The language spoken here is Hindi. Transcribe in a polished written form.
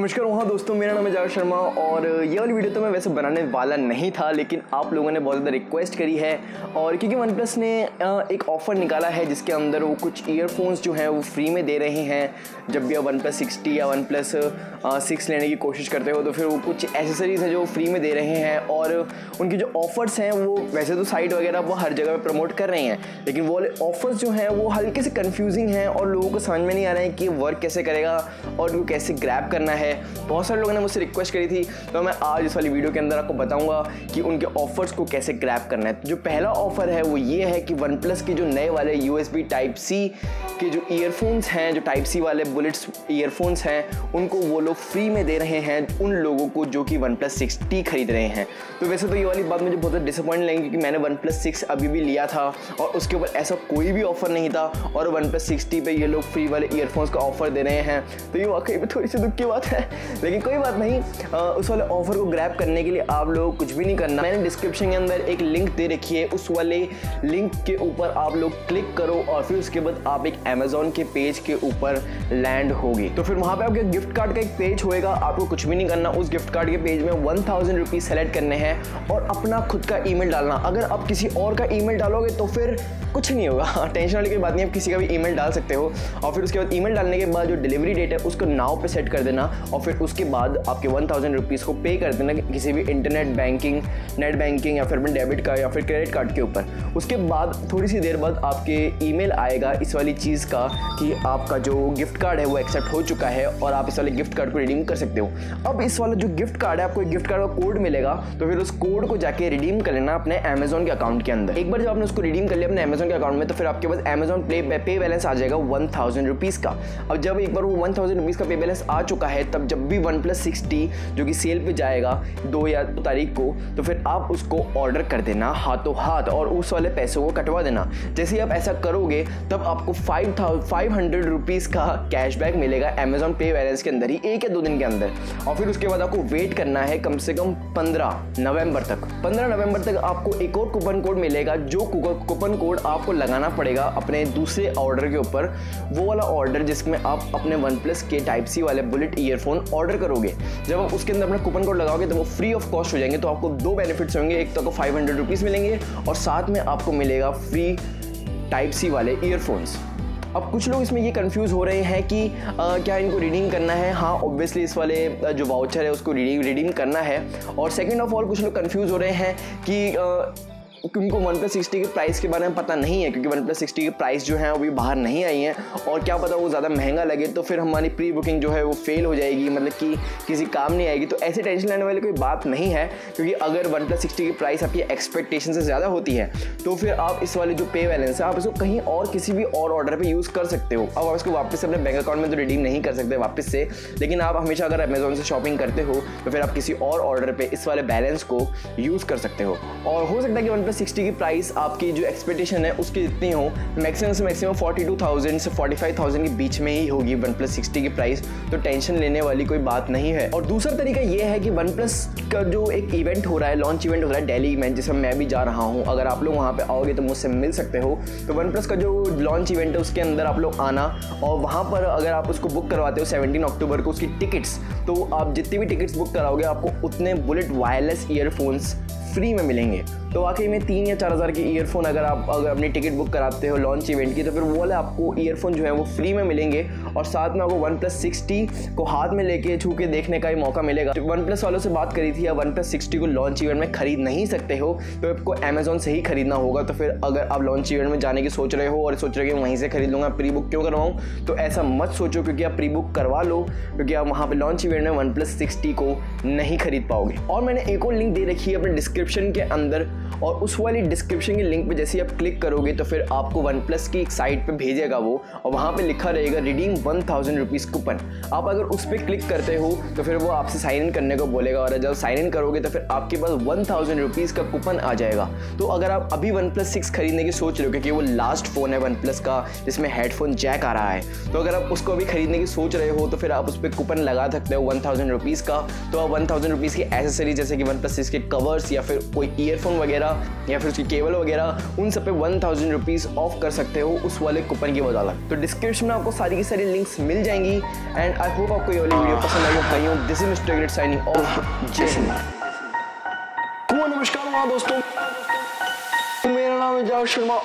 नमस्कार वहाँ दोस्तों, मेरा नाम है जावेद शर्मा और ये वाली वीडियो तो मैं वैसे बनाने वाला नहीं था, लेकिन आप लोगों ने बहुत ज़्यादा रिक्वेस्ट करी है। और क्योंकि वन प्लस ने एक ऑफ़र निकाला है जिसके अंदर वो कुछ ईयरफोन्स जो हैं वो फ्री में दे रहे हैं। जब भी आप वन प्लस 60 या वन प्लस 6 लेने की कोशिश करते हो तो फिर वो कुछ एसेसरीज़ है जो फ्री में दे रहे हैं। और उनकी जो ऑफ़र्स हैं वो वैसे तो साइट वगैरह वो हर जगह पर प्रमोट कर रहे हैं, लेकिन वो वाले ऑफ़र्स जो हैं वो हल्के से कन्फ्यूजिंग हैं और लोगों को समझ में नहीं आ रहा है कि वर्क कैसे करेगा और उनको कैसे ग्रैब करना है। बहुत सारे लोगों ने मुझसे रिक्वेस्ट करी थी, तो मैं आज इस वाली वीडियो के अंदर आपको बताऊंगा कि उनके ऑफर्स को कैसे ग्रैब करना है। जो पहला ऑफर है वो ये है कि वन प्लस के जो नए वाले USB टाइप C के जो ईयरफोन्स हैं, जो टाइप C वाले बुलेट्स ईयरफोन्स हैं, उनको वो लोग फ्री में दे रहे हैं उन लोगों को जो कि वन प्लस 60 खरीद रहे हैं। तो वैसे तो ये वाली बात मुझे बहुत डिसअपॉइंट लगी क्योंकि मैंने वन प्लस 6 अभी भी लिया था और उसके ऊपर ऐसा कोई भी ऑफर नहीं था और वन प्लस 60 पे ये लोग फ्री वाले ईयरफोन्स का ऑफर दे रहे हैं। तो ये वाकई में थोड़ी सी दुख की बात है, लेकिन कोई बात नहीं। उस वाले ऑफर को ग्रैब करने के लिए आप लोग कुछ भी नहीं करना। मैंने डिस्क्रिप्शन के अंदर एक लिंक दे रखी है, उस वाले लिंक के ऊपर आप लोग क्लिक करो और फिर उसके बाद आप एक अमेजोन के पेज के ऊपर लैंड होगी। तो फिर वहां पे आपके गिफ्ट कार्ड का एक पेज होएगा, आपको कुछ भी नहीं करना। उस गिफ्ट कार्ड के पेज में 1000 रुपीज सेलेक्ट करने हैं और अपना खुद का ईमेल डालना। अगर आप किसी और का ईमेल डालोगे तो फिर कुछ नहीं होगा, टेंशन वाली कोई बात नहीं, आप किसी का भी ईमेल डाल सकते हो। और फिर उसके बाद ईमेल डालने के बाद जो डिलीवरी डेट है उसको नाउ पे सेट कर देना और फिर उसके बाद आपके 1000 रुपीज़ को पे कर देना किसी भी इंटरनेट बैंकिंग, नेट बैंकिंग या फिर डेबिट कार्ड या फिर क्रेडिट कार्ड के ऊपर। उसके बाद थोड़ी सी देर बाद आपके ईमेल आएगा इस वाली चीज़ का कि आपका जो गिफ्ट कार्ड है वो एक्सेप्ट हो चुका है और आप इस वाले गिफ्ट कार्ड को रिडीम कर सकते हो। अब इस वाला जो गिफ्ट कार्ड है, आपको एक गिफ्ट कार्ड का कोड मिलेगा, तो फिर उस कोड को जाके रिडीम कर लेना अपने अमेजोन के अकाउंट के अंदर। एक बार जब आपने उसको रिडीम कर लिया अपने अमेजोन के अकाउंट में तो फिर आपके पास अमेजोन पे बैलेंस आ जाएगा 1000 रुपीज़ का। अब जब एक बार वो 1000 रुपीज़ का पे बैलेंस आ चुका है तब जब भी वन प्लस 60 जो कि सेल पे जाएगा 2 या 2 तारीख को, तो फिर आप उसको ऑर्डर कर देना हाथों हाथ और उस वाले पैसों को कटवा देना। जैसे ही आप ऐसा करोगे तब आपको 500 रुपीज़ का कैशबैक मिलेगा अमेजोन पे बैलेंस के अंदर ही 1 या 2 दिन के अंदर। और फिर उसके बाद आपको वेट करना है कम से कम 15 नवंबर तक। 15 नवंबर तक आपको एक और कूपन कोड मिलेगा, जो कूपन कोड आपको लगाना पड़ेगा अपने दूसरे ऑर्डर के ऊपर, वो वाला ऑर्डर जिसमें आप अपने वन प्लस के टाइप C वाले बुलेट ईयरफोन ऑर्डर करोगे। जब आप उसके अंदर अपना कूपन कोड लगाओगे तो वो फ्री ऑफ कॉस्ट हो जाएंगे। तो आपको 2 बेनिफिट्स होंगे, एक तो आपको 500 रुपीज़ मिलेंगे और साथ में आपको मिलेगा फ्री टाइप C वाले ईयरफोन्स। अब कुछ लोग इसमें ये कंफ्यूज हो रहे हैं कि क्या इनको रिडीम करना है। हाँ, ऑब्वियसली इस वाले जो वाउचर है उसको रिडीम करना है। और सेकंड ऑफ ऑल कुछ लोग कंफ्यूज हो रहे हैं कि उनको वन प्लस 60 के प्राइस के बारे में पता नहीं है, क्योंकि वन प्लस 60 के प्राइस जो हैं वो भी बाहर नहीं आई हैं और क्या पता वो ज़्यादा महंगा लगे तो फिर हमारी प्री बुकिंग जो है वो फेल हो जाएगी, मतलब कि किसी काम नहीं आएगी। तो ऐसे टेंशन लेने वाली कोई बात नहीं है, क्योंकि अगर वन प्लस 60 की प्राइस आपकी एक्सपेक्टेशन से ज़्यादा होती है तो फिर आप इस वाले जो पे बैलेंस है आप इसको कहीं और किसी भी और ऑर्डर पर यूज़ कर सकते हो। अब आप इसको वापस से अपने बैंक अकाउंट में तो रिडीम नहीं कर सकते वापस से, लेकिन आप हमेशा अगर अमेजोन से शॉपिंग करते हो तो फिर आप किसी और ऑर्डर पर इस वाले बैलेंस को यूज़ कर सकते हो। और हो सकता है कि वन प्लस 60 की प्राइस आपकी जो एक्सपेक्टेशन है उसकी जितनी हो, मैक्सिमम से मैक्सिमम 42,000 से 45,000 के बीच में ही होगी वन प्लस 60 की प्राइस। तो टेंशन लेने वाली कोई बात नहीं है। और दूसरा तरीका ये है कि वन प्लस का जो एक इवेंट हो रहा है, लॉन्च इवेंट हो रहा है दिल्ली में, जिसमें मैं भी जा रहा हूँ। अगर आप लोग वहाँ पे आओगे तो मुझसे मिल सकते हो। तो वन प्लस का जो लॉन्च इवेंट है उसके अंदर आप लोग आना और वहाँ पर अगर आप उसको बुक करवाते हो 17 अक्टूबर को उसकी टिकट्स, तो आप जितनी भी टिकट्स बुक कराओगे आपको उतने बुलेट वायरलेस ईयरफोन्स फ्री में मिलेंगे। तो वाकई में 3 या 4 हज़ार की ईयरफोन अगर अपनी टिकट बुक कराते हो लॉन्च इवेंट की, तो फिर वो वाले आपको ईयरफोन जो है वो फ्री में मिलेंगे और साथ में आपको वन प्लस 60 को हाथ में लेके छू के देखने का ही मौका मिलेगा। वन प्लस वालों से बात करी थी, या वन प्लस 60 को लॉन्च इवेंट में खरीद नहीं सकते हो तो आपको अमेजोन से ही खरीदना होगा। तो फिर अगर आप लॉन्च इवेंट में जाने की सोच रहे हो और सोच रहे हो वहीं से खरीद लूँगा, प्री बुक क्यों करवाऊँ, तो ऐसा मत सोचो, क्योंकि आप प्री बुक करवा लो, क्योंकि आप वहाँ पर लॉन्च इवेंट में वन प्लस 60 को नहीं खरीद पाओगे। और मैंने एक और लिंक दे रखी है अपने डिस्क्रिप्शन के अंदर, और उस वाली डिस्क्रिप्शन के लिंक पे जैसे ही आप क्लिक करोगे तो फिर आपको वन प्लस की एक साइट पे भेजेगा वो, और वहाँ पे लिखा रहेगा रिडीम 1000 रुपीज़ कूपन। आप अगर उस पर क्लिक करते हो तो फिर वो आपसे साइन इन करने को बोलेगा और जब साइन इन करोगे तो फिर आपके पास 1000 रुपीज़ का कूपन आ जाएगा। तो अगर आप अभी वन प्लस 6 खरीदने की सोच रहे हो, क्योंकि वो लास्ट फ़ोन है वन प्लस का जिसमें हेडफोन जैक आ रहा है, तो अगर आप उसको अभी खरीदने की सोच रहे हो तो फिर आप उस पर कूपन लगा सकते हो 1000 रुपीज़ का। तो आप 1000 रुपीज़ की एसेसरी जैसे कि वन प्लस 6 के कवर्स या फिर कोई ईयरफोन वगैरह वगैरह या फिर उसकी केबल वगैरह उन सब पे 1000 रुपीज़ ऑफ कर सकते हो उस वाले कूपन की बदौलत। तो डिस्क्रिप्शन में आपको सारी की सारी लिंक्स मिल जाएंगी एंड आई होप आपको ये वाली वीडियो पसंद आई हो भाइयों। This is mister great signing off. जय हिंद। नमस्कार वहाँ दोस्तों, मेरा नाम है जावेद शर्मा।